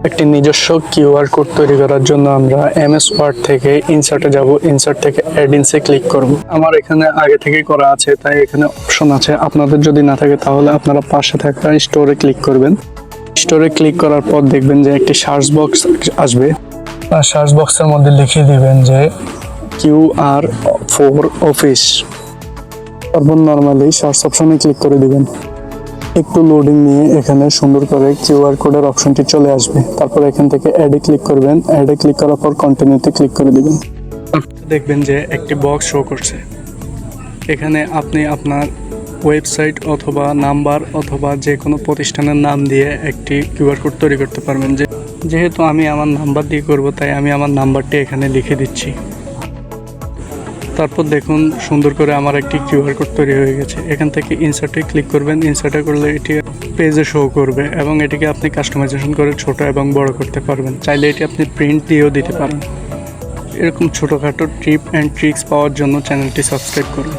একটি নিজস্ব QR code তৈরি করার জন্য আমরা এমএস ওয়ার্ড থেকে ইনসার্টে যাব, ইনসার্ট থেকে অ্যাড ইনসে ক্লিক করব। আমার এখানে আগে থেকেই করা আছে, তাই এখানে অপশন আছে। আপনাদের যদি না থাকে তাহলে আপনারা পাশে থাকা স্টোরে ক্লিক করবেন। স্টোরে ক্লিক করার পর দেখবেন যে একটি সার্চ বক্স আসবে। আর সার্চ বক্সের মধ্যে লিখে দিবেন যে কিউআর ফর অফিস। তারপর নর্মালি সার্চ অপশনে ক্লিক করে দিবেন। একটু লোডিং নিয়ে এখানে সুন্দর করে কিউআর কোডের অপশনটি চলে আসবে। তারপর এখান থেকে অ্যাডে ক্লিক করবেন। অ্যাডে ক্লিক করার পর কন্টিনিউতে ক্লিক করে দিবেন। দেখবেন যে একটি বক্স শো করছে। এখানে আপনি আপনার ওয়েবসাইট অথবা নাম্বার অথবা যে কোনো প্রতিষ্ঠানের নাম দিয়ে একটি কিউআর কোড তৈরি করতে পারবেন। যেহেতু আমি আমার নাম্বার দিয়ে করব, তাই আমি আমার নাম্বারটি এখানে লিখে দিচ্ছি। তারপর দেখুন সুন্দর করে আমার একটি কিউআর কোড তৈরি হয়ে গেছে। এখান থেকে ইনসার্টে ক্লিক করবেন। ইনসার্টে করলে এটি পেজে শো করবে এবং এটিকে আপনি কাস্টমাইজেশন করে ছোট এবং বড় করতে পারবেন। চাইলে এটি আপনি প্রিন্ট দিয়েও দিতে পারেন। এরকম ছোটোখাটো টিপ অ্যান্ড ট্রিক্স পাওয়ার জন্য চ্যানেলটি সাবস্ক্রাইব করুন।